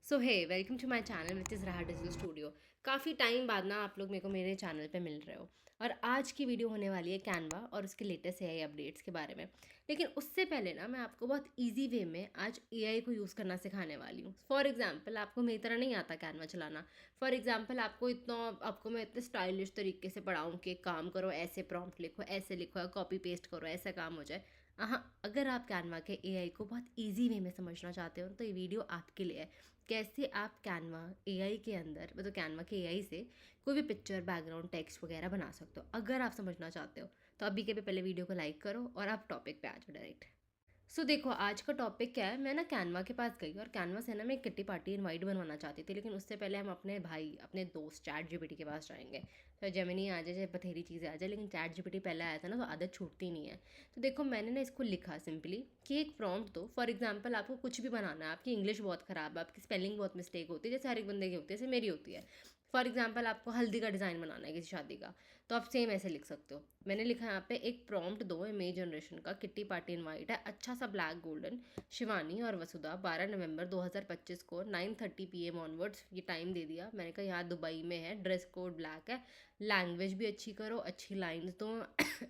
So hey welcome to my channel which is Raha digital studio. काफ़ी time बाद ना आप लोग मेरे को मेरे चैनल पे मिल रहे हो और आज की वीडियो होने वाली है कैनवा और उसके लेटेस्ट एआई अपडेट्स के बारे में। लेकिन उससे पहले ना मैं आपको बहुत इजी वे में आज एआई को यूज़ करना सिखाने वाली हूँ। फॉर एग्जांपल आपको मेरी तरह नहीं आता कैनवा चलाना। फॉर एग्जांपल आपको मैं इतने स्टाइलिश तरीके से पढ़ाऊँ कि काम करो, ऐसे प्रॉम्प्ट लिखो, ऐसे लिखो, कॉपी पेस्ट करो, ऐसा काम हो जाए। हाँ, अगर आप कैनवा के एआई को बहुत ईजी वे में समझना चाहते हो तो ये वीडियो आपके लिए है। कैसे आप कैनवा एआई के अंदर मतलब कैनवा के एआई से कोई भी पिक्चर, बैकग्राउंड, टेक्स्ट वगैरह बना सकते हो। अगर आप समझना चाहते हो तो अभी के भी पहले वीडियो को लाइक करो और आप टॉपिक पे आ जाओ डायरेक्ट। देखो आज का टॉपिक क्या है। मैं ना कैनवा के पास गई और कैनवा से ना मैं एक किट्टी पार्टी इनवाइट बनवाना चाहती थी, लेकिन उससे पहले हम अपने भाई, अपने दोस्त चैट जीपीटी के पास जाएंगे। तो जेमिनी आ जाए, चाहे बथेरी चीज़ें आ जाए, लेकिन चैट जीपीटी पहले आया था ना, तो आदत छूटती नहीं है। तो देखो मैंने ना इसको लिखा सिंपली कि एक प्रॉम्प्ट दो। फॉर एग्जाम्पल आपको कुछ भी बनाना है, आपकी इंग्लिश बहुत ख़राब है, आपकी स्पेलिंग बहुत मिस्टेक होती है, जैसे हर एक बंदे की होती है, जैसे मेरी होती है। फॉर एग्जाम्पल आपको हल्दी का डिज़ाइन बनाना है किसी शादी का, तो आप सेम ऐसे लिख सकते हो। मैंने लिखा यहाँ पे एक प्रॉम्प्ट दो इमेज जनरेशन का, किट्टी पार्टी इनवाइट है, अच्छा सा ब्लैक गोल्डन, शिवानी और वसुधा 12 नवंबर 2025 को 9:30 PM ऑनवर्ड्स ये टाइम दे दिया। मैंने कहा यहाँ दुबई में है, ड्रेस कोड ब्लैक है, लैंग्वेज भी अच्छी करो, अच्छी लाइन्स दो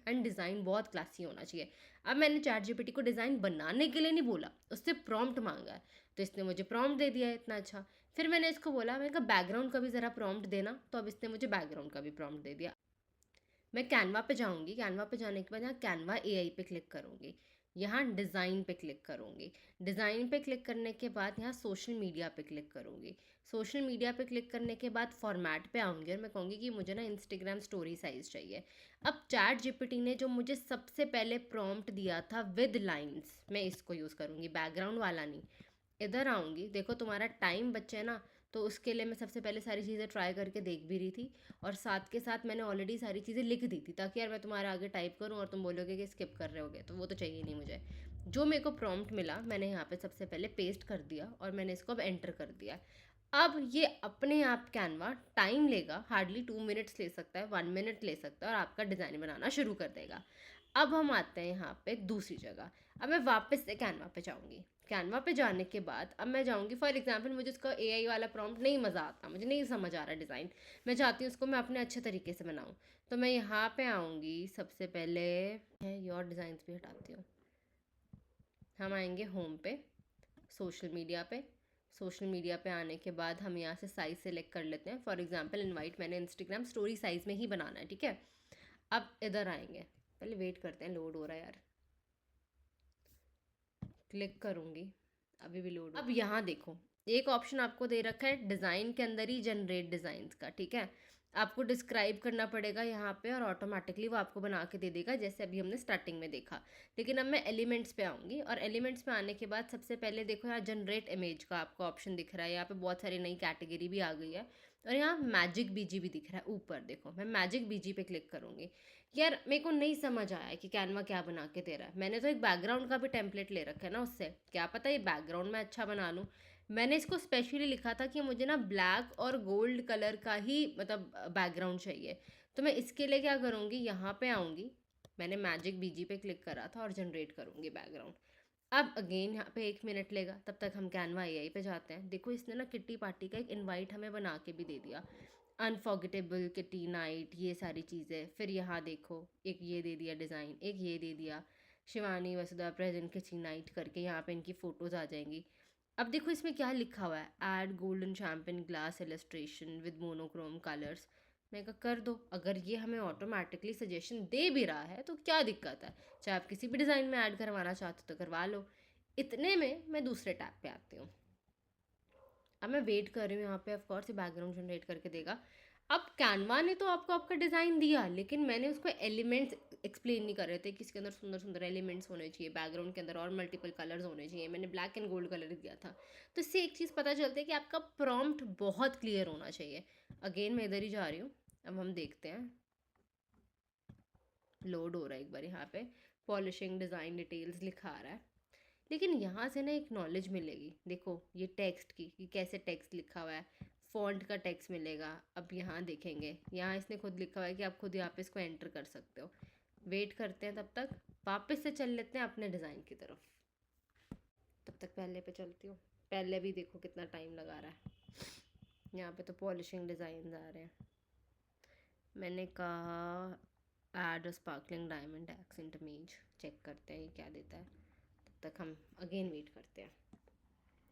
एंड डिज़ाइन बहुत क्लासी होना चाहिए। अब मैंने चैट जीपीटी को डिज़ाइन बनाने के लिए नहीं बोला, उससे प्रॉम्प्ट मांगा है, तो इसने मुझे प्रॉम्प्ट दे दिया है इतना अच्छा। फिर मैंने इसको बोला, मैंने कहा बैकग्राउंड का भी ज़रा प्रॉम्प्ट देना, तो अब इसने मुझे बैकग्राउंड का भी प्रॉम्प्ट दे दिया। मैं कैनवा पे जाऊँगी, कैनवा पे जाने के बाद यहाँ कैनवा एआई पे क्लिक करूँगी, यहाँ डिज़ाइन पे क्लिक करूँगी, डिज़ाइन पे क्लिक करने के बाद यहाँ सोशल मीडिया पे क्लिक करूँगी, सोशल मीडिया पे क्लिक करने के बाद फॉर्मेट पे आऊँगी और मैं कहूँगी कि मुझे ना इंस्टाग्राम स्टोरी साइज़ चाहिए। अब चैट जीपीटी ने जो मुझे सबसे पहले प्रॉम्प्ट दिया था विद लाइन्स, मैं इसको यूज़ करूँगी, बैकग्राउंड वाला नहीं। इधर आऊँगी, देखो तुम्हारा टाइम बचे ना, तो उसके लिए मैं सबसे पहले सारी चीज़ें ट्राई करके देख भी रही थी और साथ के साथ मैंने ऑलरेडी सारी चीज़ें लिख दी थी, ताकि यार मैं तुम्हारे आगे टाइप करूँ और तुम बोलोगे कि स्किप कर रहे होगे, तो वो तो चाहिए नहीं मुझे। जो मेरे को प्रॉम्प्ट मिला मैंने यहाँ पे सबसे पहले पेस्ट कर दिया और मैंने इसको अब एंटर कर दिया। अब ये अपने आप कैनवा टाइम लेगा, हार्डली 2 मिनट्स ले सकता है, 1 मिनट ले सकता है और आपका डिज़ाइन बनाना शुरू कर देगा। अब हम आते हैं यहाँ पे दूसरी जगह। अब मैं वापस से कैनवा पे जाऊँगी, कैनवा पे जाने के बाद अब मैं जाऊँगी, फॉर एग्जांपल मुझे उसका एआई वाला प्रॉम्प्ट नहीं मज़ा आता, मुझे नहीं समझ आ रहा डिज़ाइन, मैं चाहती हूँ उसको मैं अपने अच्छे तरीके से बनाऊँ। तो मैं यहाँ पे आऊँगी, सबसे पहले है योर डिज़ाइंस भी हटाती हूँ, हम आएंगे होम पे, सोशल मीडिया पे। सोशल मीडिया पे आने के बाद हम यहाँ से साइज़ सेलेक्ट कर लेते हैं। फॉर एग्जांपल इनवाइट मैंने इंस्टाग्राम स्टोरी साइज़ में ही बनाना है, ठीक है। अब इधर आएंगे, पहले वेट करते हैं, लोड हो रहा है यार, क्लिक करूँगी, अभी भी लोड। अब यहाँ देखो एक ऑप्शन आपको दे रखा है डिज़ाइन के अंदर ही जनरेट डिज़ाइंस का, ठीक है। आपको डिस्क्राइब करना पड़ेगा यहाँ पे और ऑटोमेटिकली वो आपको बना के दे देगा, जैसे अभी हमने स्टार्टिंग में देखा। लेकिन अब मैं एलिमेंट्स पे आऊँगी और एलिमेंट्स पे आने के बाद सबसे पहले देखो यहाँ जनरेट इमेज का आपको ऑप्शन दिख रहा है, यहाँ पे बहुत सारी नई कैटेगरी भी आ गई है और यहाँ मैजिक बीजी भी दिख रहा है ऊपर, देखो मैं मैजिक बीजी पे क्लिक करूँगी। यार मेरे को नहीं समझ आया कि कैनवा क्या बना के दे रहा है। मैंने तो एक बैकग्राउंड का भी टेम्पलेट ले रखा है ना, उससे क्या पता ये बैकग्राउंड मैं अच्छा बना लूँ। मैंने इसको स्पेशली लिखा था कि मुझे ना ब्लैक और गोल्ड कलर का ही मतलब बैकग्राउंड चाहिए। तो मैं इसके लिए क्या करूँगी, यहाँ पे आऊँगी, मैंने मैजिक बीजी पे क्लिक करा था और जनरेट करूँगी बैकग्राउंड। अब अगेन यहाँ पे 1 मिनट लेगा, तब तक हम कैनवा एआई पे जाते हैं। देखो इसने ना किट्टी पार्टी का एक इनवाइट हमें बना के भी दे दिया, अनफॉर्गेटेबल किटी नाइट, ये सारी चीज़ें। फिर यहाँ देखो एक ये दे दिया डिज़ाइन, एक ये दे दिया शिवानी वसुधा प्रेजेंट किटी नाइट करके, यहाँ पे इनकी फ़ोटोज़ आ जाएंगी। अब देखो इसमें क्या लिखा हुआ है, add golden champagne glass illustration with monochrome colours. मैं कहा कर दो, अगर ये हमें ऑटोमेटिकली सजेशन दे भी रहा है तो क्या दिक्कत है, चाहे आप किसी भी डिज़ाइन में ऐड करवाना चाहते हो तो करवा लो। इतने में मैं दूसरे टैब पे आती हूँ। अब मैं वेट कर रही हूँ यहाँ पे, ऑफ कोर्स ये बैकग्राउंड जनरेट करके देगा। अब कैनवा ने तो आपको आपका डिज़ाइन दिया, लेकिन मैंने उसको एलिमेंट्स एक्सप्लेन नहीं कर रहे थे कि इसके अंदर सुंदर सुंदर एलिमेंट्स होने चाहिए, बैकग्राउंड के अंदर और मल्टीपल कलर्स होने चाहिए, मैंने ब्लैक एंड गोल्ड कलर दिया था। तो इससे एक चीज़ पता चलती है कि आपका प्रॉम्प्ट बहुत क्लियर होना चाहिए। अगेन मैं इधर ही जा रही हूँ, अब हम देखते हैं, लोड हो रहा है एक बार यहाँ पे, पॉलिशिंग डिज़ाइन डिटेल्स लिखा आ रहा है। लेकिन यहाँ से ना एक नॉलेज मिलेगी, देखो ये टेक्स्ट की कि कैसे टेक्स्ट लिखा हुआ है, फॉन्ट का टेक्स्ट मिलेगा। अब यहाँ देखेंगे, यहाँ इसने खुद लिखा हुआ है कि आप खुद यहाँ पे इसको एंटर कर सकते हो। वेट करते हैं, तब तक वापस से चल लेते हैं अपने डिज़ाइन की तरफ, तब तक पहले पे चलती हूँ। पहले भी देखो कितना टाइम लगा रहा है। यहाँ पे तो पॉलिशिंग डिज़ाइन आ रहे हैं। मैंने कहा add sparkling diamond accent image, check करते हैं ये क्या देता है। तब तक हम अगेन वेट करते हैं।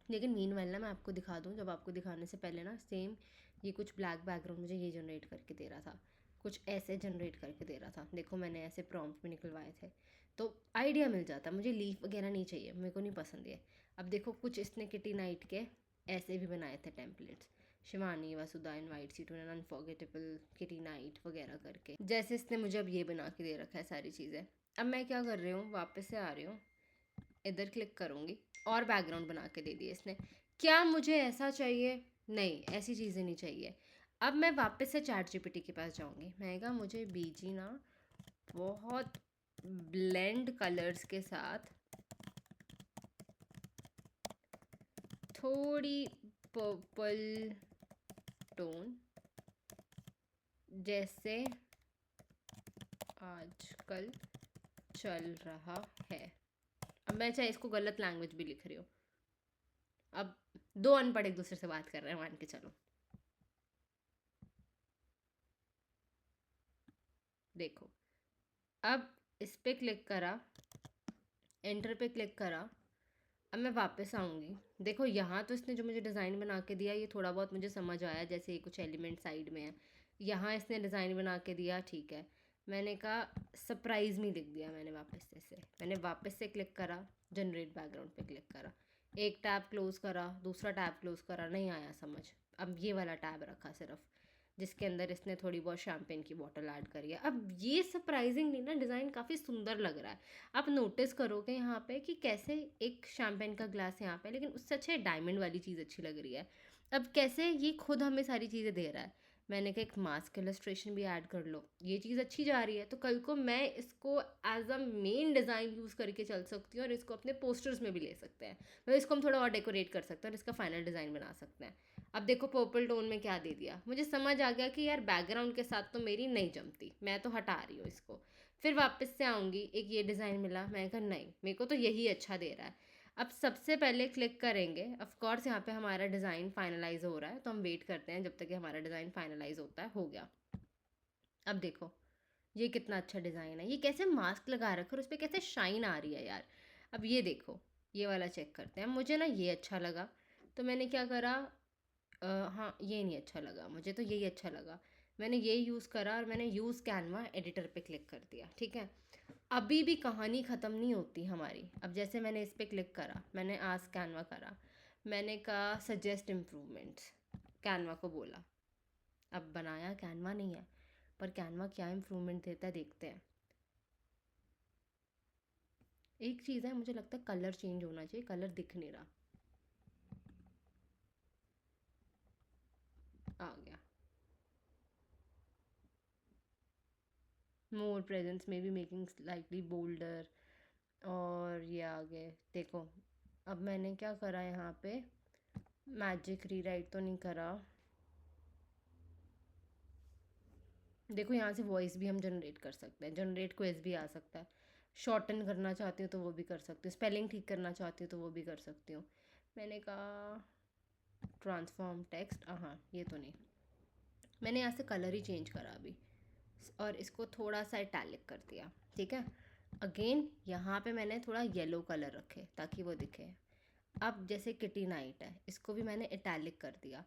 लेकिन मीनवाइल ना मैं आपको दिखा दूँ, जब आपको दिखाने से पहले ना सेम ये कुछ ब्लैक बैकग्राउंड मुझे ये जनरेट करके दे रहा था, कुछ ऐसे जनरेट करके दे रहा था। देखो मैंने ऐसे प्रॉम्प्ट भी निकलवाए थे तो आइडिया मिल जाता। मुझे लीफ वगैरह नहीं चाहिए, मेरे को नहीं पसंद है। अब देखो कुछ इसने किटी नाइट के ऐसे भी बनाए थे templates, Shivani Vasudha invites you to an unforgettable kitty night वगैरह करके। जैसे इसने मुझे अब ये बना के दे रखा है सारी चीज़ें। अब मैं क्या कर रही हूँ, वापस से आ रही हूँ, इधर क्लिक करूँगी और बैकग्राउंड बना के दे दिए इसने। क्या मुझे ऐसा चाहिए? नहीं, ऐसी चीज़ें नहीं चाहिए। अब मैं वापस से चैट जीपीटी के पास जाऊँगी। मैं कहा मुझे बीजी ना बहुत ब्लेंड कलर्स के साथ थोड़ी पर्पल टोन, जैसे आजकल चल रहा है। अब मैं चाहे इसको गलत लैंग्वेज भी लिख रही हूँ, अब दो अनपढ़ एक दूसरे से बात कर रहे हैं, मान के चलो। देखो अब इस पे क्लिक करा, एंटर पे क्लिक करा। अब मैं वापस आऊँगी। देखो यहाँ तो इसने जो मुझे डिज़ाइन बना के दिया ये थोड़ा बहुत मुझे समझ आया, जैसे ये कुछ एलिमेंट साइड में है। यहाँ इसने डिज़ाइन बना के दिया, ठीक है। मैंने कहा सरप्राइज़ मी लिख दिया मैंने वापस से। मैंने वापस से क्लिक करा, जनरेट बैकग्राउंड पे क्लिक करा, एक टैब क्लोज़ करा, दूसरा टैब क्लोज़ करा, नहीं आया समझ। अब ये वाला टैब रखा सिर्फ, जिसके अंदर इसने थोड़ी बहुत शैम्पेन की बॉटल ऐड करी है। अब ये सरप्राइजिंगली ना डिज़ाइन काफ़ी सुंदर लग रहा है। आप नोटिस करोगे यहाँ पे कि कैसे एक शैम्पेन का ग्लास यहाँ पे, लेकिन उससे अच्छे डायमंड वाली चीज़ अच्छी लग रही है। अब कैसे ये खुद हमें सारी चीज़ें दे रहा है। मैंने कहा एक मास्क इलस्ट्रेशन भी ऐड कर लो, ये चीज़ अच्छी जा रही है। तो कल को मैं इसको as a main design use करके चल सकती हूँ और इसको अपने पोस्टर्स में भी ले सकते हैं। मतलब इसको हम थोड़ा और डेकोरेट कर सकते हैं और इसका फाइनल डिज़ाइन बना सकते हैं। अब देखो पर्पल टोन में क्या दे दिया, मुझे समझ आ गया कि यार बैकग्राउंड के साथ तो मेरी नहीं जमती, मैं तो हटा रही हूँ इसको। फिर वापस से आऊँगी, एक ये डिज़ाइन मिला, मैं कहा नहीं मेरे को तो यही अच्छा दे रहा है। अब सबसे पहले क्लिक करेंगे, ऑफ कोर्स यहाँ पे हमारा डिज़ाइन फाइनलाइज हो रहा है, तो हम वेट करते हैं जब तक कि हमारा डिज़ाइन फाइनलाइज होता है। हो गया। अब देखो ये कितना अच्छा डिज़ाइन है, ये कैसे मास्क लगा रखा और उस पर कैसे शाइन आ रही है यार। अब ये देखो, ये वाला चेक करते हैं। मुझे ना ये अच्छा लगा तो मैंने क्या करा, हाँ ये नहीं अच्छा लगा मुझे, तो यही अच्छा लगा। मैंने ये यूज़ करा और मैंने यूज़ कैनवा एडिटर पे क्लिक कर दिया, ठीक है। अभी भी कहानी ख़त्म नहीं होती हमारी। अब जैसे मैंने इस पे क्लिक करा, मैंने आस्क कैनवा करा, मैंने कहा सजेस्ट इम्प्रूवमेंट्स, कैनवा को बोला। अब बनाया कैनवा नहीं है, पर कैनवा क्या इम्प्रूवमेंट देता है देखते हैं। एक चीज़ है, मुझे लगता है कलर चेंज होना चाहिए, कलर दिख नहीं रहा। आ गया, मोर प्रेजेंस में बी मेकिंग स्लाइटली बोल्डर, और ये आ गए देखो। अब मैंने क्या करा यहाँ पे, मैजिक रीराइट तो नहीं करा। देखो यहाँ से वॉइस भी हम जनरेट कर सकते हैं, जनरेट क्वेज भी आ सकता है। शॉर्टन करना चाहती हूँ तो वो भी कर सकती हूँ, स्पेलिंग ठीक करना चाहती हूँ तो वो भी कर सकती हूँ। मैंने कहा ट्रांसफॉर्म टेक्स्ट, हाँ ये तो नहीं। मैंने यहाँ से कलर ही चेंज करा अभी और इसको थोड़ा सा इटैलिक कर दिया, ठीक है। अगेन यहाँ पे मैंने थोड़ा येलो कलर रखे ताकि वो दिखे। अब जैसे किटी नाइट है, इसको भी मैंने इटैलिक कर दिया।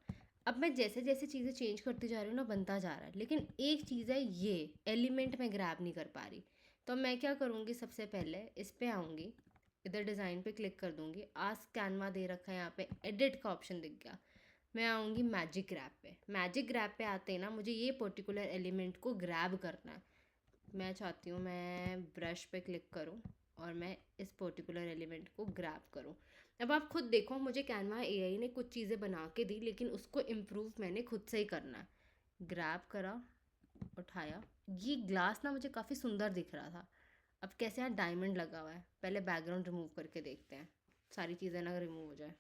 अब मैं जैसे जैसे चीज़ें चेंज करती जा रही हूँ ना, बनता जा रहा है। लेकिन एक चीज़ है, ये एलिमेंट मैं ग्रैब नहीं कर पा रही। तो मैं क्या करूँगी, सबसे पहले इस पे आऊँगी, इधर डिज़ाइन पे क्लिक कर दूँगी, आस्क कैनवा दे रखा है यहाँ पे, एडिट का ऑप्शन दिख गया। मैं आऊँगी मैजिक ग्रैब पे। मैजिक ग्रैब पे आते ही ना मुझे ये पर्टिकुलर एलिमेंट को ग्रैब करना है। मैं चाहती हूँ मैं ब्रश पे क्लिक करूँ और मैं इस पर्टिकुलर एलिमेंट को ग्रैब करूँ। अब आप खुद देखो, मुझे कैनवा एआई ने कुछ चीज़ें बना के दी, लेकिन उसको इम्प्रूव मैंने खुद से ही करना है। ग्रैब करा, उठाया, ये ग्लास ना मुझे काफ़ी सुंदर दिख रहा था। अब कैसे यहाँ डायमंड लगा हुआ है, पहले बैकग्राउंड रिमूव करके देखते हैं, सारी चीज़ें ना रिमूव हो जाए।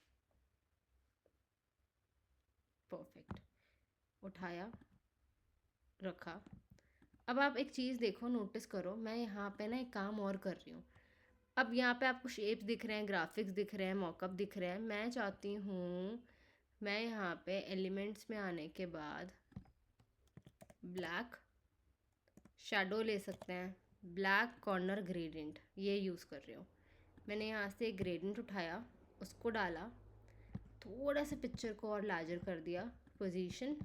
परफेक्ट, उठाया, रखा। अब आप एक चीज़ देखो, नोटिस करो, मैं यहाँ पे ना एक काम और कर रही हूँ। अब यहाँ पे आपको शेप्स दिख रहे हैं, ग्राफिक्स दिख रहे हैं, मॉकअप दिख रहे हैं। मैं चाहती हूँ मैं यहाँ पे एलिमेंट्स में आने के बाद ब्लैक शेडो ले सकते हैं, ब्लैक कॉर्नर ग्रेडियंट ये यूज़ कर रही हूँ। मैंने यहाँ से एक ग्रेडियंट उठाया, उसको डाला, थोड़ा सा पिक्चर को और लार्जर कर दिया, पोजीशन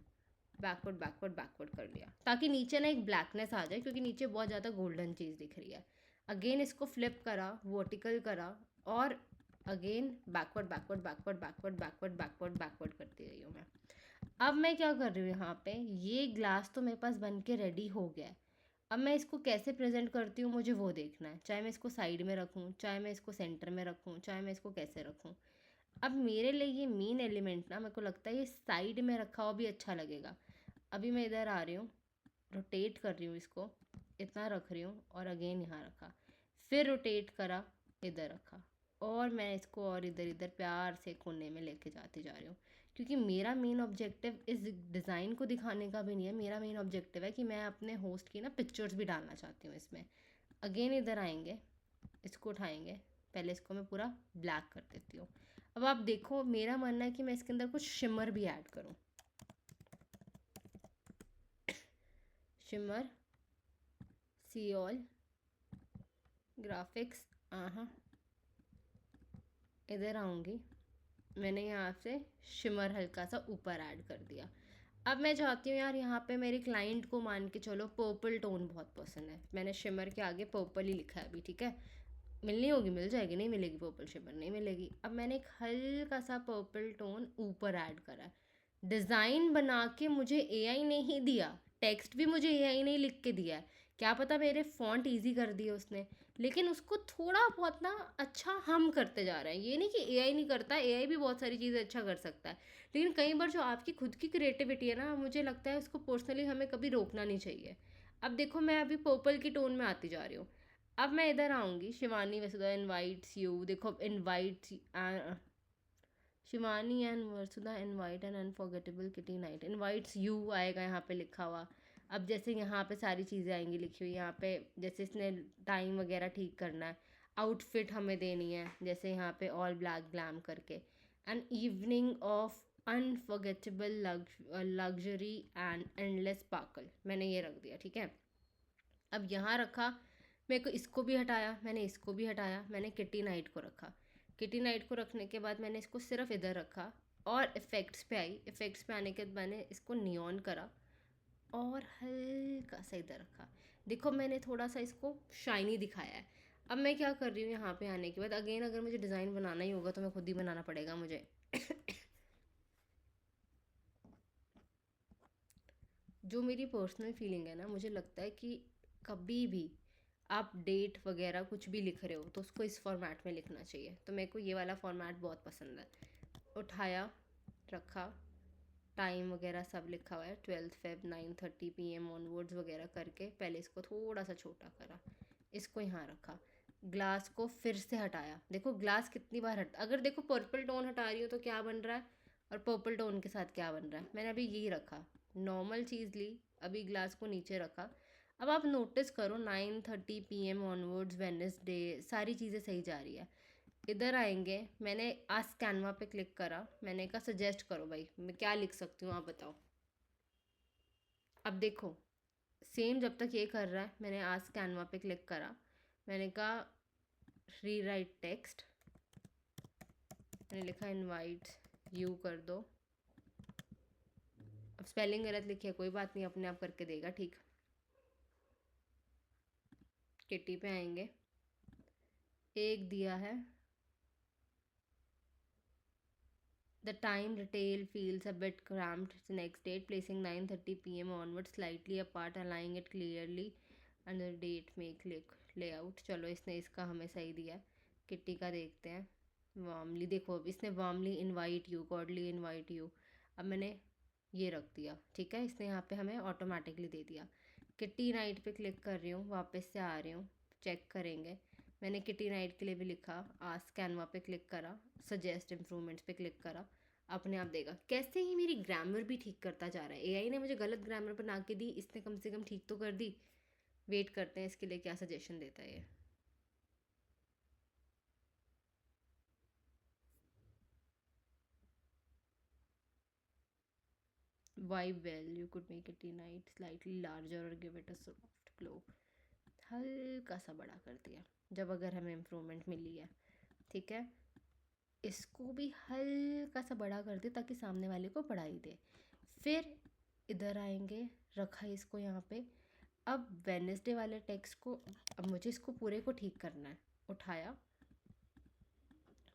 बैकवर्ड बैकवर्ड बैकवर्ड कर लिया, ताकि नीचे ना एक ब्लैकनेस आ जाए, क्योंकि नीचे बहुत ज़्यादा गोल्डन चीज़ दिख रही है। अगेन इसको फ्लिप करा, वर्टिकल करा, और again backward backward backward backward backward backward backward करती रही हूँ मैं। अब मैं क्या कर रही हूँ यहाँ पे, ये ग्लास तो मेरे पास बन के रेडी हो गया है। अब मैं इसको कैसे प्रेजेंट करती हूँ मुझे वो देखना है, चाहे मैं इसको साइड में रखूँ, चाहे मैं इसको सेंटर में रखूँ, चाहे मैं इसको कैसे रखूँ। अब मेरे लिए ये मेन एलिमेंट ना, मेरे को लगता है ये साइड में रखा हुआ भी अच्छा लगेगा। अभी मैं इधर आ रही हूँ, रोटेट कर रही हूँ इसको, इतना रख रही हूँ, और अगेन यहाँ रखा, फिर रोटेट करा, इधर रखा, और मैं इसको और इधर इधर प्यार से कोने में लेके जाती जा रही हूँ। क्योंकि मेरा मेन ऑब्जेक्टिव इस डिज़ाइन को दिखाने का भी नहीं है, मेरा मेन ऑब्जेक्टिव है कि मैं अपने होस्ट की ना पिक्चर्स भी डालना चाहती हूँ इसमें। अगेन इधर आएंगे, इसको उठाएंगे, पहले इसको मैं पूरा ब्लैक कर देती हूँ। अब आप देखो, मेरा मानना है कि मैं इसके अंदर कुछ शिमर भी ऐड करूँ, शिमर सीओल ग्राफिक्स। हाँ, इधर आऊँगी, मैंने यहाँ से शिमर हल्का सा ऊपर ऐड कर दिया। अब मैं चाहती हूँ यार, यहाँ पे मेरे क्लाइंट को मान के चलो पर्पल टोन बहुत पसंद है, मैंने शिमर के आगे पर्पल ही लिखा है अभी, ठीक है। मिलनी होगी मिल जाएगी, नहीं मिलेगी पर्पल शिमर नहीं मिलेगी। अब मैंने एक हल्का सा पर्पल टोन ऊपर ऐड करा है। डिज़ाइन बना के मुझे एआई ने ही दिया, टेक्स्ट भी मुझे एआई ने ही लिख के दिया है। क्या पता मेरे फॉन्ट इजी कर दिए उसने, लेकिन उसको थोड़ा बहुत ना अच्छा हम करते जा रहे हैं। ये नहीं कि एआई नहीं करता, एआई भी बहुत सारी चीज़ें अच्छा कर सकता है, लेकिन कई बार जो आपकी खुद की क्रिएटिविटी है ना, मुझे लगता है उसको पर्सनली हमें कभी रोकना नहीं चाहिए। अब देखो, मैं अभी पर्पल की टोन में आती जा रही हूँ। अब मैं इधर आऊँगी, शिवानी वसुधा इनवाइट्स यू, देखो invites, Shivani and Vasudha invite an unforgettable kitty night, invites you आएगा यहाँ पे लिखा हुआ। अब जैसे यहाँ पे सारी चीज़ें आएंगी लिखी हुई, यहाँ पे जैसे इसने टाइम वगैरह ठीक करना है, आउटफिट हमें देनी है, जैसे यहाँ पे ऑल ब्लैक ग्लैम करके, an evening of unforgettable luxury and endless sparkle, मैंने ये रख दिया, ठीक है। अब यहाँ रखा, मेरे को इसको भी हटाया, मैंने इसको भी हटाया, मैंने किटी नाइट को रखा। किटी नाइट को रखने के बाद मैंने इसको सिर्फ इधर रखा, और इफ़ेक्ट्स पे आई, इफ़ेक्ट्स पे आने के बाद मैंने इसको नियॉन करा, और हल्का सा इधर रखा। देखो मैंने थोड़ा सा इसको शाइनी दिखाया है। अब मैं क्या कर रही हूँ, यहाँ पे आने के बाद अगेन अगर मुझे डिज़ाइन बनाना ही होगा तो मैं खुद ही बनाना पड़ेगा मुझे। जो मेरी पर्सनल फीलिंग है ना, मुझे लगता है कि कभी भी आप डेट वगैरह कुछ भी लिख रहे हो तो उसको इस फॉर्मेट में लिखना चाहिए, तो मेरे को ये वाला फॉर्मेट बहुत पसंद है। उठाया, रखा, टाइम वगैरह सब लिखा हुआ है, 12 Feb 9:30 PM ऑनवर्ड्स वगैरह करके पहले इसको थोड़ा सा छोटा करा, इसको यहाँ रखा, ग्लास को फिर से हटाया। देखो ग्लास कितनी बार अगर देखो पर्पल टोन हटा रही हूँ तो क्या बन रहा है, और पर्पल टोन के साथ क्या बन रहा है, मैंने अभी यही रखा, नॉर्मल चीज़ ली, अभी ग्लास को नीचे रखा। अब आप नोटिस करो 9:30 PM ऑनवर्ड्स वेडनेसडे सारी चीज़ें सही जा रही है। इधर आएंगे, मैंने आज कैनवा पे क्लिक करा, मैंने कहा सजेस्ट करो भाई मैं क्या लिख सकती हूँ आप बताओ। अब देखो सेम जब तक ये कर रहा है, मैंने आज कैनवा पे क्लिक करा, मैंने कहा री राइट टेक्स्ट, मैंने लिखा इनवाइट यू कर दो। अब स्पेलिंग गलत लिखी है, कोई बात नहीं, अपने आप करके देगा ठीक। किटी पे आएंगे, एक दिया है, the time retail feels a bit cramped the next date, placing 9:30 PM onward slightly apart, aligning it clearly and the date make layout। चलो इसने इसका हमें सही दिया। किट्टी का देखते हैं, वार्मली, देखो अब इसने warmly invite you, godly invite you, अब मैंने ये रख दिया, ठीक है, इसने यहाँ पे हमें ऑटोमेटिकली दे दिया। किट्टी नाइट पे क्लिक कर रही हूँ, वापस से आ रही हूँ, चेक करेंगे, मैंने किटी नाइट के लिए भी लिखा, आज कैनवा पे क्लिक करा, सजेस्ट इम्प्रूवमेंट्स पे क्लिक करा, अपने आप देगा। कैसे ही मेरी ग्रामर भी ठीक करता जा रहा है, एआई ने मुझे गलत ग्रामर बना के दी, इसने कम से कम ठीक तो कर दी। वेट करते हैं इसके लिए क्या सजेशन देता है ये। Vibe well, you could make it night slightly larger और give it a soft glow. हल्का सा बड़ा कर दिया जब अगर हमें इम्प्रूवमेंट मिली है, ठीक है। इसको भी हल्का सा बड़ा कर दे ताकि सामने वाले को बढ़ाई दे। फिर इधर आएंगे, रखा इसको यहाँ पे। अब वेडनेसडे वाले टेक्स्ट को, अब मुझे इसको पूरे को ठीक करना है। उठाया,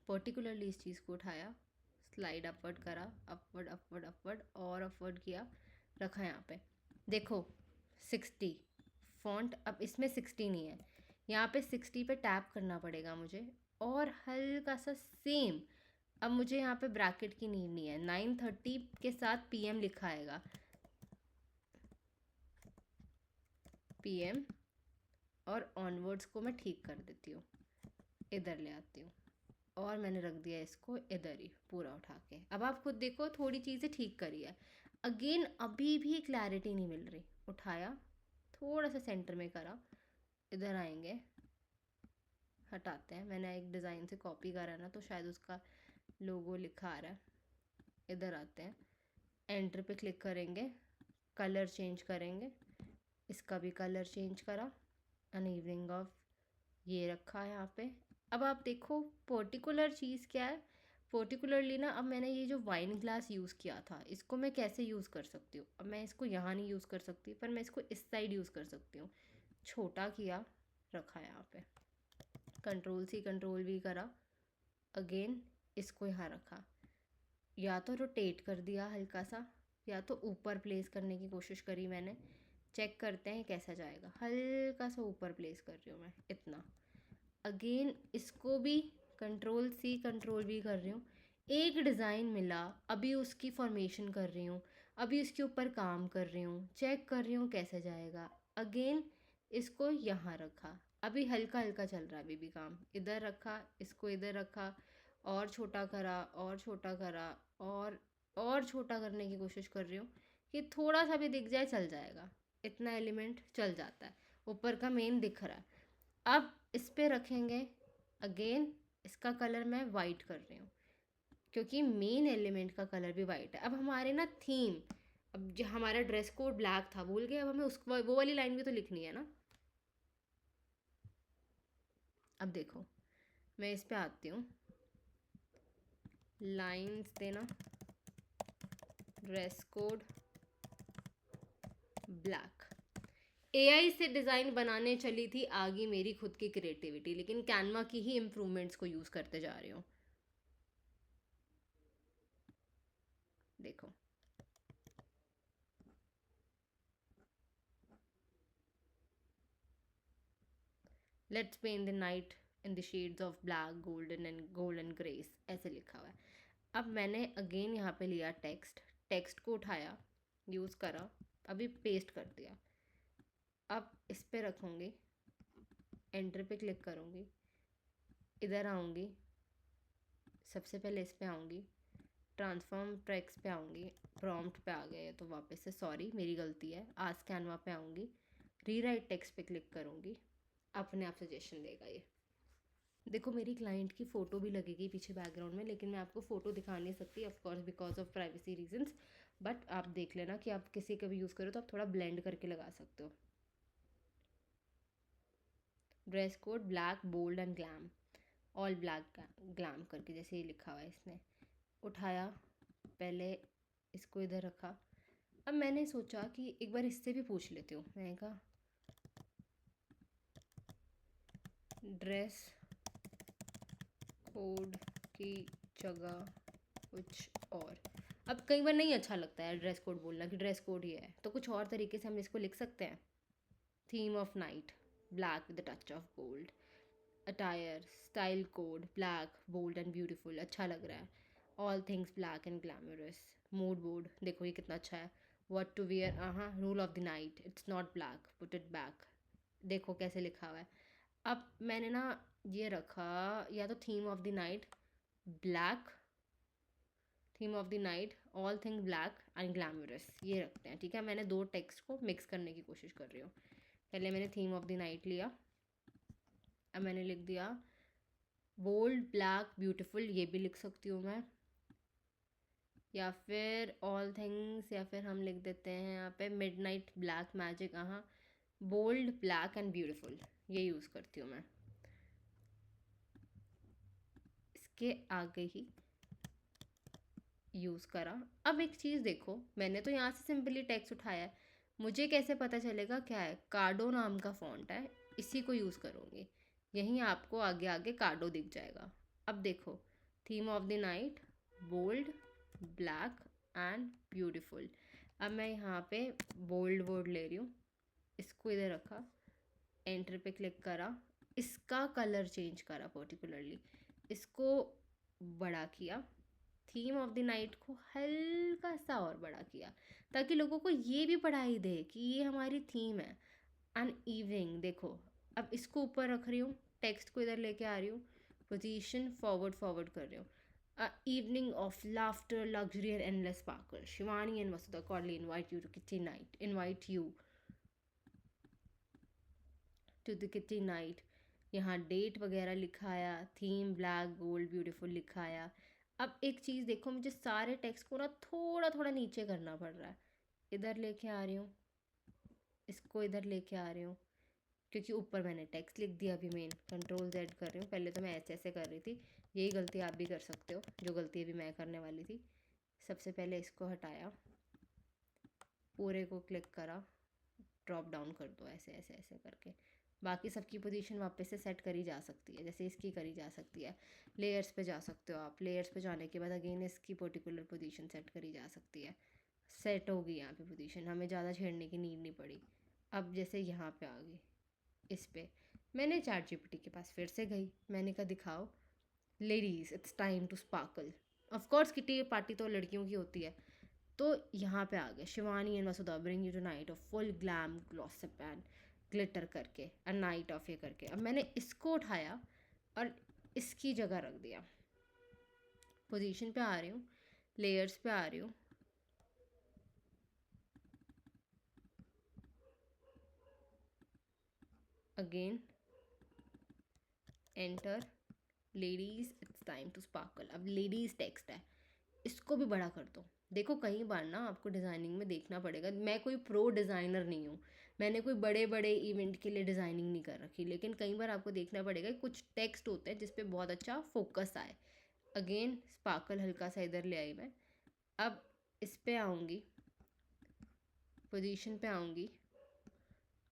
पर्टिकुलरली इस चीज़ को उठाया, स्लाइड अपवर्ड करा, अपवर्ड अपवर्ड अपवर्ड और अपवर्ड किया, रखा यहाँ पे। देखो 60 फॉन्ट, अब इसमें 60 नहीं है, यहाँ पे 60 पे टैप करना पड़ेगा मुझे। और हल्का सा सेम, अब मुझे यहाँ पे ब्रैकेट की नीड नहीं है, 9:30 के साथ PM लिखा आएगा, PM। और ऑनवर्ड्स को मैं ठीक कर देती हूँ, इधर ले आती हूँ और मैंने रख दिया इसको इधर ही पूरा उठा के। अब आप खुद देखो, थोड़ी चीज़ें ठीक करी है। अगेन अभी भी क्लैरिटी नहीं मिल रही। उठाया, थोड़ा सा सेंटर में करा, इधर आएंगे, हटाते हैं। मैंने एक डिज़ाइन से कॉपी करा ना, तो शायद उसका लोगो लिखा आ रहा है। इधर आते हैं, एंटर पे क्लिक करेंगे, कलर चेंज करेंगे, इसका भी कलर चेंज करा, अनइवनिंग ऑफ ये रखा है यहाँ पे। अब आप देखो पर्टिकुलर चीज़ क्या है, पर्टिकुलरली ना, अब मैंने ये जो वाइन ग्लास यूज़ किया था, इसको मैं कैसे यूज़ कर सकती हूँ। अब मैं इसको यहाँ नहीं यूज़ कर सकती, पर मैं इसको इस साइड यूज़ कर सकती हूँ। छोटा किया, रखा यहाँ पे, कंट्रोल C कंट्रोल V करा, अगेन इसको यहाँ रखा। या तो रोटेट कर दिया हल्का सा, या तो ऊपर प्लेस करने की कोशिश करी मैंने। चेक करते हैं कैसा जाएगा। हल्का सा ऊपर प्लेस कर रही हूँ मैं, इतना। अगेन इसको भी कंट्रोल C कंट्रोल V कर रही हूँ। एक डिज़ाइन मिला, अभी उसकी फॉर्मेशन कर रही हूँ, अभी उसके ऊपर काम कर रही हूँ, चेक कर रही हूँ कैसे जाएगा। अगेन इसको यहाँ रखा, अभी हल्का हल्का चल रहा है अभी भी काम। इधर रखा, इसको इधर रखा, और छोटा करा, और छोटा करा, और छोटा करने की कोशिश कर रही हूँ कि थोड़ा सा भी दिख जाए चल जाएगा। इतना एलिमेंट चल जाता है, ऊपर का मेन दिख रहा है। अब इस पे रखेंगे, अगेन इसका कलर मैं वाइट कर रही हूँ क्योंकि मेन एलिमेंट का कलर भी वाइट है। अब हमारे ना थीम, अब जो हमारा ड्रेस कोड ब्लैक था, भूल गए, अब हमें उस वो वाली लाइन भी तो लिखनी है ना। अब देखो मैं इस पे आती हूँ, लाइंस देना, ड्रेस कोड ब्लैक। AI से डिज़ाइन बनाने चली थी आगे मेरी खुद की क्रिएटिविटी, लेकिन कैनवा की ही इम्प्रूवमेंट्स को यूज़ करते जा रही हूँ। देखो let's paint the night in the shades of black golden grace, ऐसे लिखा हुआ है। अब मैंने अगेन यहाँ पे लिया टेक्स्ट, टेक्स्ट को उठाया, यूज़ करा, अभी पेस्ट कर दिया। अब इस पे रखूँगी, एंटर पे क्लिक करूँगी, इधर आऊँगी, सबसे पहले इस पे आऊँगी, ट्रांसफॉर्म टेक्स्ट पे आऊँगी, प्रॉम्प्ट पे आ गए तो वापस से सॉरी मेरी गलती है, आज कैनवा पे आऊँगी, रीराइट टेक्स्ट पे क्लिक करूँगी, अपने आप सजेशन देगा ये। देखो मेरी क्लाइंट की फ़ोटो भी लगेगी पीछे बैकग्राउंड में, लेकिन मैं आपको फ़ोटो दिखा नहीं सकती of course because of privacy reasons. But आप देख लेना कि आप किसी का भी यूज़ करो तो आप थोड़ा ब्लेंड करके लगा सकते हो। Dress code black bold and glam, all black glam करके जैसे ये लिखा हुआ है इसने। उठाया, पहले इसको इधर रखा। अब मैंने सोचा कि एक बार इससे भी पूछ लेती हूँ, मैंने कहा ड्रेस कोड की जगह कुछ और। अब कई बार नहीं अच्छा लगता है ड्रेस कोड बोलना कि ड्रेस कोड ही है, तो कुछ और तरीके से हम इसको लिख सकते हैं। Theme of night black with the touch of gold, attire style code black bold and beautiful, अच्छा लग रहा है। All things black and glamorous, mood board देखो ये कितना अच्छा है। व्हाट टू वियर, हाँ, rule of the night it's not black put it back, देखो कैसे लिखा हुआ है। अब मैंने ना ये रखा, या तो theme of the night black, theme of the night all thing black and glamorous, ये रखते हैं, ठीक है। मैंने दो टेक्स्ट को मिक्स करने की कोशिश कर रही हूँ। पहले मैंने थीम ऑफ द नाइट लिया, अब मैंने लिख दिया बोल्ड ब्लैक ब्यूटीफुल, ये भी लिख सकती हूँ मैं। या फिर ऑल थिंग्स, या फिर हम लिख देते हैं यहाँ पे मिडनाइट ब्लैक मैजिक। हाँ, बोल्ड ब्लैक एंड ब्यूटीफुल, ये यूज़ करती हूँ मैं। इसके आगे ही यूज़ करा। अब एक चीज़ देखो, मैंने तो यहाँ से सिंपली टेक्स्ट उठाया है, मुझे कैसे पता चलेगा क्या है? कार्डो नाम का फ़ॉन्ट है, इसी को यूज़ करूँगी। यहीं आपको आगे आगे कार्डो दिख जाएगा। अब देखो, theme of the night, bold black and beautiful. अब मैं यहाँ पे बोल्ड वर्ड ले रही हूँ, इसको इधर रखा, एंटर पे क्लिक करा, इसका कलर चेंज करा, पर्टिकुलरली इसको बड़ा किया, थीम ऑफ द नाइट को हल्का सा और बड़ा किया, ताकि लोगों को ये भी पढ़ाई दे कि ये हमारी थीम है। एंड इवनिंग देखो, अब इसको ऊपर रख रही हूँ, टेक्स्ट को इधर लेके आ रही हूँ, पोजीशन फॉरवर्ड फॉरवर्ड कर रही हूँ। Evening of laughter, luxury and endless sparkle, Shivani and Vasudha cordially invite you to kitty night, invite you to the kitty night. यहाँ डेट वगैरह लिखाया, थीम ब्लैक गोल्ड ब्यूटीफुल लिखाया। अब एक चीज़ देखो, मुझे सारे टेक्स्ट को ना थोड़ा थोड़ा नीचे करना पड़ रहा है। इधर लेके आ रही हूँ, इसको इधर लेके आ रही हूँ, क्योंकि ऊपर मैंने टेक्स्ट लिख दिया। अभी मेन कंट्रोल जेड कर रही हूँ, पहले तो मैं ऐसे ऐसे कर रही थी। यही गलती आप भी कर सकते हो, जो गलती अभी मैं करने वाली थी। सबसे पहले इसको हटाया, पूरे को क्लिक करा, ड्रॉप डाउन कर दो ऐसे ऐसे ऐसे करके। बाकी सबकी पोजीशन वापस से सेट करी जा सकती है, जैसे इसकी करी जा सकती है। लेयर्स पे जा सकते हो आप, लेयर्स पे जाने के बाद अगेन इसकी पर्टिकुलर पोजीशन सेट करी जा सकती है। सेट होगी यहाँ पे पोजीशन, हमें ज़्यादा छेड़ने की नीड नहीं पड़ी। अब जैसे यहाँ पे आ गई, इस पे मैंने चैट जीपीटी के पास फिर से गई, मैंने कहा दिखाओ ladies it's time to sparkle. Of course kitty party तो लड़कियों की होती है, तो यहाँ पे आ गए Shivani and Vasudha bring you to night of full glam gossip and glitter करके, अ नाइट ऑफ ये करके। अब मैंने इसको उठाया और इसकी जगह रख दिया। पोजीशन पे आ रही हूँ, लेयर्स पे आ रही हूँ, again enter, ladies it's time to sparkle. अब लेडीज़ टेक्स्ट है, इसको भी बड़ा कर दो। देखो कई बार ना आपको डिज़ाइनिंग में देखना पड़ेगा, मैं कोई प्रो डिज़ाइनर नहीं हूँ, मैंने कोई बड़े बड़े इवेंट के लिए डिज़ाइनिंग नहीं कर रखी, लेकिन कई बार आपको देखना पड़ेगा कि कुछ टेक्स्ट होते हैं जिस पे बहुत अच्छा फोकस आए। अगेन स्पार्कल हल्का सा इधर ले आई मैं। अब इस पे आऊँगी, पोजीशन पे आऊँगी,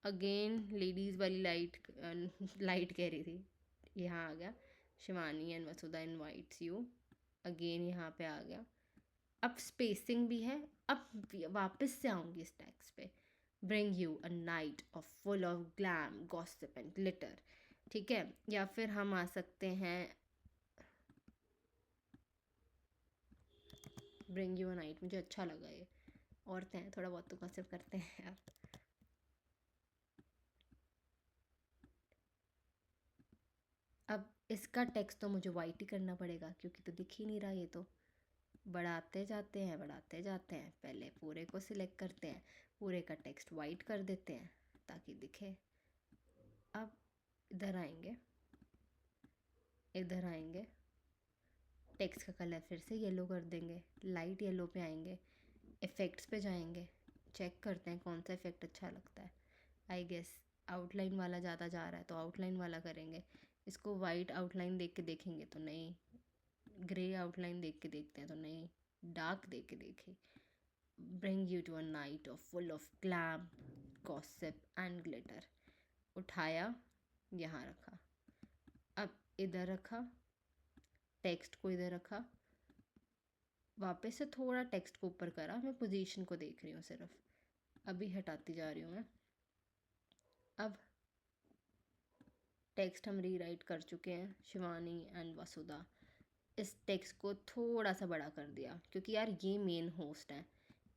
अगेन लेडीज़ वाली लाइट, लाइट कह रही थी, यहाँ आ गया Shivani and Vasudha invites you, again यहाँ पे आ गया। अब स्पेसिंग भी है। अब वापस से आऊँगी इस टैक्स पे, bring you a night of full of glam gossip and glitter, ठीक है। या फिर हम आ सकते हैं ब्रिंग यू अ नाइट, मुझे अच्छा लगा ये, औरतें हैं थोड़ा बहुत तो गॉसिप करते हैं यार। अब इसका टेक्स्ट तो मुझे वाइट ही करना पड़ेगा, क्योंकि तो दिख ही नहीं रहा ये तो। बढ़ाते जाते हैं बढ़ाते जाते हैं, पहले पूरे को सिलेक्ट करते हैं, पूरे का टेक्स्ट वाइट कर देते हैं ताकि दिखे। अब इधर आएंगे, इधर आएंगे, टेक्स्ट का कलर फिर से येलो कर देंगे, लाइट येलो पे आएंगे, इफ़ेक्ट्स पे जाएंगे, चेक करते हैं कौन सा इफ़ेक्ट अच्छा लगता है। आई गेस आउटलाइन वाला ज़्यादा जा रहा है तो आउटलाइन वाला करेंगे। इसको वाइट आउटलाइन देख के देखेंगे तो नहीं, ग्रे आउटलाइन देख के देखते हैं तो नहीं, डार्क देख के देखें। Bring you to a night of full of glam gossip and glitter, उठाया, यहाँ रखा, अब इधर रखा, टेक्स्ट को इधर रखा, वापस से थोड़ा टेक्स्ट को ऊपर करा, मैं पोजीशन को देख रही हूँ सिर्फ, अभी हटाती जा रही हूँ मैं। अब टेक्स्ट हम रीराइट कर चुके हैं, शिवानी एंड वसुधा। इस टेक्स्ट को थोड़ा सा बड़ा कर दिया, क्योंकि यार ये मेन होस्ट हैं,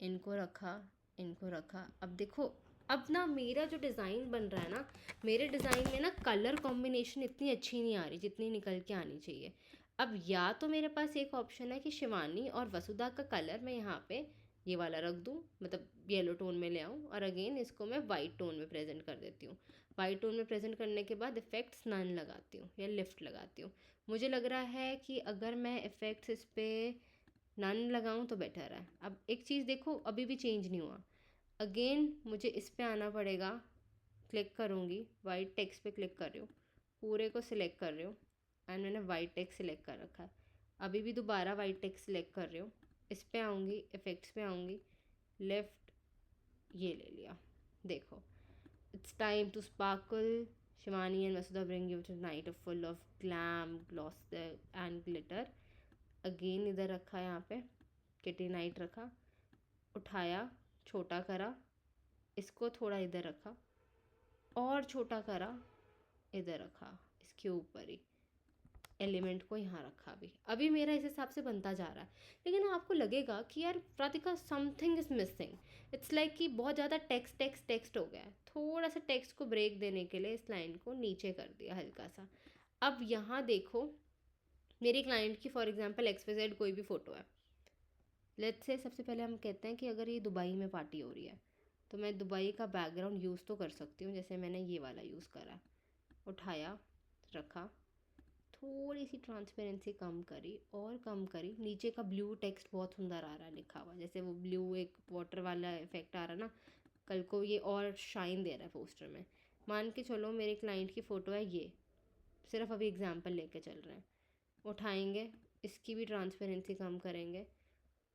इनको रखा, इनको रखा। अब देखो, अब ना मेरा जो डिज़ाइन बन रहा है ना, मेरे डिज़ाइन में ना कलर कॉम्बिनेशन इतनी अच्छी नहीं आ रही जितनी निकल के आनी चाहिए। अब या तो मेरे पास एक ऑप्शन है कि शिवानी और वसुधा का कलर मैं यहाँ पे ये वाला रख दूँ, मतलब येलो टोन में ले आऊँ, और अगेन इसको मैं वाइट टोन में प्रेजेंट कर देती हूँ। वाइट टोन में प्रेजेंट करने के बाद इफ़ेक्ट्स नन लगाती हूँ या लिफ्ट लगाती हूँ। मुझे लग रहा है कि अगर मैं इफ़ेक्ट्स इस पर नन लगाऊं तो बेटर है। अब एक चीज़ देखो, अभी भी चेंज नहीं हुआ। अगेन मुझे इस पे आना पड़ेगा, क्लिक करूँगी, वाइट टेक्स्ट पे क्लिक कर रही हूँ, पूरे को सिलेक्ट कर रही हूँ एंड मैंने वाइट टेक्स्ट सिलेक्ट कर रखा है। अभी भी दोबारा वाइट टेक्स्ट सिलेक्ट कर रही हूँ, इस पे आऊँगी, इफ़ेक्ट्स पे आऊँगी, लेफ़्ट ये ले लिया। देखो, it's time to sparkle, Shivani and Vasudha bring you to night full of glam, gloss and glitter. Again इधर रखा, यहाँ पे किटी नाइट रखा, उठाया, छोटा करा, इसको थोड़ा इधर रखा और छोटा करा, इधर रखा, इसके ऊपर ही एलिमेंट को यहाँ रखा। अभी मेरा इस हिसाब से बनता जा रहा है। लेकिन आपको लगेगा कि यार Radhika something is missing, it's like कि बहुत ज़्यादा टेक्स्ट टेक्स्ट टेक्स्ट हो गया है। थोड़ा सा टेक्स्ट को ब्रेक देने के लिए इस लाइन को नीचे कर दिया हल्का सा। अब यहाँ देखो, मेरी क्लाइंट की फॉर एग्जांपल XYZ कोई भी फ़ोटो है, लेट्स से सबसे पहले हम कहते हैं कि अगर ये दुबई में पार्टी हो रही है तो मैं दुबई का बैकग्राउंड यूज़ तो कर सकती हूँ, जैसे मैंने ये वाला यूज़ करा, उठाया, रखा, थोड़ी सी ट्रांसपेरेंसी कम करी और कम करी, नीचे का ब्लू टेक्स्ट बहुत सुंदर आ रहा है लिखा हुआ, जैसे वो ब्लू एक वाटर वाला इफेक्ट आ रहा है ना, कल को ये और शाइन दे रहा है पोस्टर में। मान के चलो मेरे क्लाइंट की फ़ोटो है ये, सिर्फ अभी एग्जांपल लेके चल रहे हैं। उठाएंगे, इसकी भी ट्रांसपेरेंसी कम करेंगे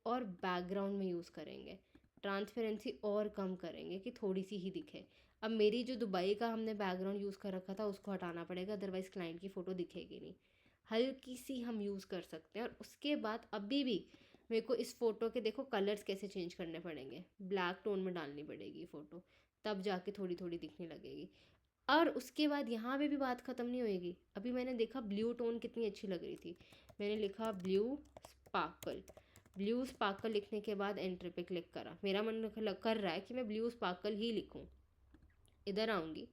और बैकग्राउंड में यूज़ करेंगे, ट्रांसपेरेंसी और कम करेंगे कि थोड़ी सी ही दिखे। अब मेरी जो दुबई का हमने बैकग्राउंड यूज़ कर रखा था उसको हटाना पड़ेगा, अदरवाइज़ क्लाइंट की फ़ोटो दिखेगी नहीं। हल्की सी हम यूज़ कर सकते हैं। और उसके बाद अभी भी मेरे को इस फ़ोटो के देखो कलर्स कैसे चेंज करने पड़ेंगे, ब्लैक टोन में डालनी पड़ेगी फ़ोटो, तब जाके थोड़ी थोड़ी दिखने लगेगी। और उसके बाद यहाँ पे भी बात ख़त्म नहीं होएगी। अभी मैंने देखा ब्लू टोन कितनी अच्छी लग रही थी, मैंने लिखा ब्लू स्पार्कल। ब्लू स्पार्कल लिखने के बाद एंटर पे क्लिक करा, मेरा मन कर रहा है कि मैं ब्लू स्पार्कल ही लिखूं। इधर आऊँगी,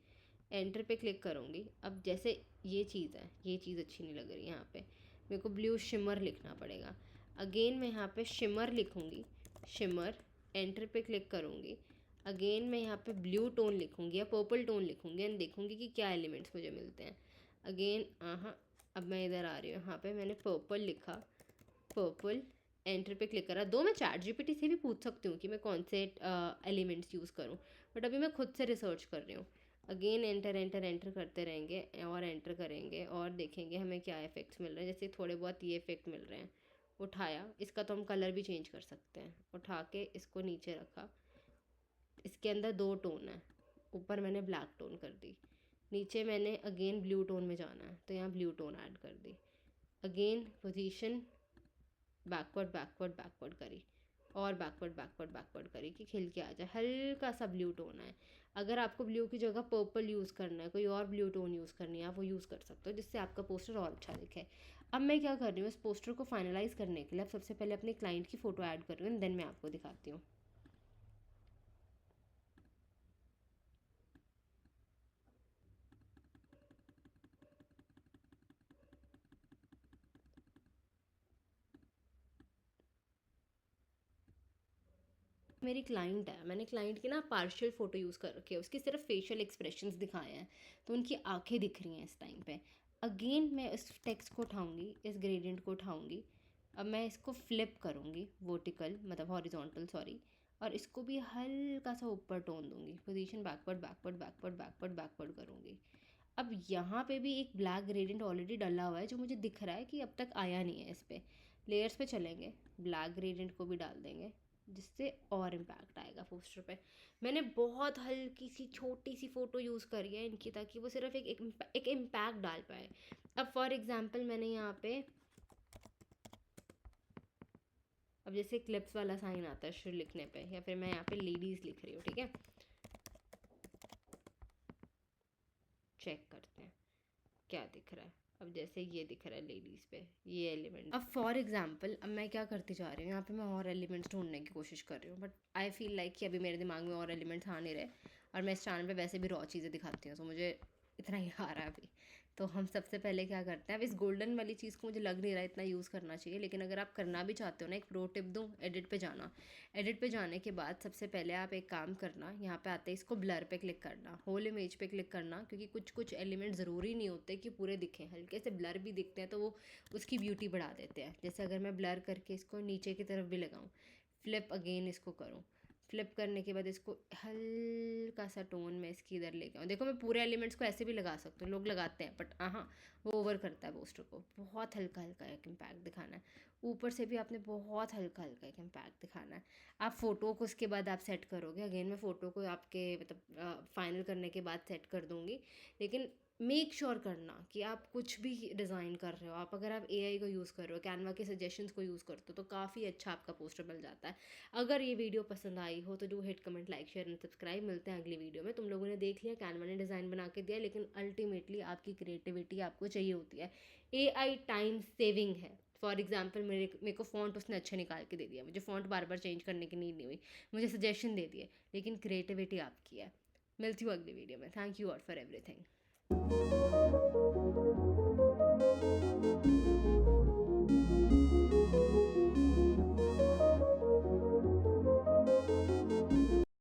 एंटर पे क्लिक करूँगी। अब जैसे ये चीज़ है, ये चीज़ अच्छी नहीं लग रही, यहाँ पे मेरे को ब्लू शिमर लिखना पड़ेगा। अगेन मैं यहाँ पे शिमर लिखूँगी, शिमर, एंटर पे क्लिक करूँगी। अगेन मैं यहाँ पे ब्लू टोन लिखूँगी या पर्पल टोन लिखूँगी एंड देखूँगी कि क्या एलिमेंट्स मुझे मिलते हैं। अगेन अब मैं इधर आ रही हूँ, यहाँ पे मैंने पर्पल लिखा, पर्पल, एंटर पे क्लिक करा। दो मैं चैट जीपीटी से भी पूछ सकती हूँ कि मैं कौन से एलिमेंट्स यूज़ करूँ, बट अभी मैं खुद से रिसर्च कर रही हूँ। अगेन एंटर एंटर एंटर करते रहेंगे और एंटर करेंगे और देखेंगे हमें क्या इफ़ेक्ट्स मिल रहे हैं। जैसे थोड़े बहुत ये इफ़ेक्ट मिल रहे हैं। उठाया, इसका तो हम कलर भी चेंज कर सकते हैं। उठा के इसको नीचे रखा, इसके अंदर दो टोन है, ऊपर मैंने ब्लैक टोन कर दी, नीचे मैंने अगेन ब्लू टोन में जाना है तो यहाँ ब्लू टोन ऐड कर दी। Again position backward backward backward करी और बैकवर्ड बैकवर्ड बैकवर्ड करी कि खिल के आ जाए, हल्का सा ब्लू टोन है। अगर आपको ब्लू की जगह पर्पल यूज़ करना है, कोई और ब्लू टोन यूज़ करनी है, आप वो यूज़ कर सकते हो जिससे आपका पोस्टर और अच्छा दिखे। अब मैं क्या कर रही हूँ, इस पोस्टर को फाइनलाइज़ करने के लिए अब सबसे पहले अपने क्लाइंट की फ़ोटो ऐड कर रही हूँ, देन मैं आपको दिखाती हूँ। मेरी क्लाइंट है, मैंने क्लाइंट की ना पार्शियल फ़ोटो यूज़ कर रखी है, उसकी सिर्फ फेशियल एक्सप्रेशंस दिखाए हैं तो उनकी आंखें दिख रही हैं इस टाइम पे। अगेन मैं इस टेक्स्ट को उठाऊंगी, इस ग्रेडियंट को उठाऊंगी, अब मैं इसको फ्लिप करूंगी, वर्टिकल मतलब हॉरिजॉन्टल सॉरी, और इसको भी हल्का सा ऊपर टोन दूंगी, position backward backward backward backward backward करूंगी। अब यहाँ पे भी एक ब्लैक ग्रेडियंट ऑलरेडी डला हुआ है जो मुझे दिख रहा है कि अब तक आया नहीं है। इस पर लेयर्स पे चलेंगे, ब्लैक ग्रेडियंट को भी डाल देंगे जिससे और इम्पैक्ट आएगा पोस्टर पे। मैंने बहुत हल्की सी छोटी सी फ़ोटो यूज़ करी है इनकी ताकि वो सिर्फ एक इम्पैक्ट डाल पाए। अब फॉर एग्जांपल मैंने यहाँ पे, अब जैसे क्लिप्स वाला साइन आता है शुरू लिखने पे, या फिर मैं यहाँ पे लेडीज़ लिख रही हूँ, ठीक है, चेक करते हैं क्या दिख रहा है। अब जैसे ये दिख रहा है लेडीज़ पे ये एलिमेंट। अब फॉर एग्जांपल अब मैं क्या करती जा रही हूँ, यहाँ पे मैं और एलिमेंट्स ढूंढने की कोशिश कर रही हूँ, बट आई फील लाइक कि अभी मेरे दिमाग में और एलिमेंट्स आ नहीं रहे और मैं इस चैनल पे वैसे भी रॉ चीज़ें दिखाती हूँ तो मुझे इतना ही आ रहा है अभी। तो हम सबसे पहले क्या करते हैं, अब इस गोल्डन वाली चीज़ को मुझे लग नहीं रहा है इतना यूज़ करना चाहिए, लेकिन अगर आप करना भी चाहते हो ना, एक प्रो टिप दूँ, एडिट पे जाना। एडिट पे जाने के बाद सबसे पहले आप एक काम करना, यहाँ पे आते हैं इसको ब्लर पे क्लिक करना, होल इमेज पे क्लिक करना, क्योंकि कुछ कुछ एलिमेंट ज़रूरी नहीं होते कि पूरे दिखें, हल्के से ब्लर भी दिखते हैं तो वो उसकी ब्यूटी बढ़ा देते हैं। जैसे अगर मैं ब्लर करके इसको नीचे की तरफ भी लगाऊँ, फ्लिप अगेन इसको करूँ, फ्लिप करने के बाद इसको हल्का सा टोन में इसकी इधर लेके आऊँ। देखो मैं पूरे एलिमेंट्स को ऐसे भी लगा सकती हूँ, लोग लगाते हैं, बट हाँ, वो ओवर करता है पोस्टर को। बहुत हल्का हल्का एक इम्पैक्ट दिखाना है, ऊपर से भी आपने बहुत हल्का हल्का एक इम्पैक्ट दिखाना है। आप फ़ोटो को उसके बाद आप सेट करोगे, अगेन मैं फ़ोटो को आपके मतलब फाइनल करने के बाद सेट कर दूँगी। लेकिन मेक श्योर करना कि आप कुछ भी डिज़ाइन कर रहे हो, आप अगर आप एआई को यूज़ कर रहे हो, कैनवा के सजेशंस को यूज़ करते हो, तो काफ़ी अच्छा आपका पोस्टर बन जाता है। अगर ये वीडियो पसंद आई हो तो do hit comment like share and subscribe. मिलते हैं अगली वीडियो में। तुम लोगों ने देख लिया कैनवा ने डिज़ाइन बना के दिया, लेकिन अल्टीमेटली आपकी क्रिएटिविटी आपको चाहिए होती है। एआई टाइम सेविंग है। फॉर एग्जाम्पल मेरे को फ़ॉन्ट उसने अच्छे निकाल के दे दिया, मुझे फ़ॉन्ट बार बार चेंज करने की नीड नहीं हुई, मुझे सजेशन दे दिए, लेकिन क्रिएटिविटी आपकी है। मिलती हूँ अगली वीडियो में। Thank you all for everything.